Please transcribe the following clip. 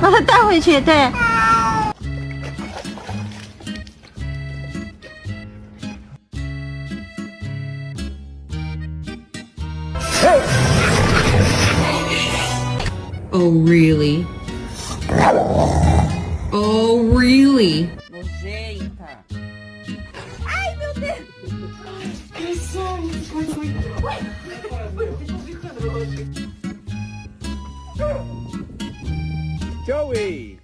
把它带回去，对。Oh, really? Oh, really? Nojenta. Ai, meu Deus! Joey!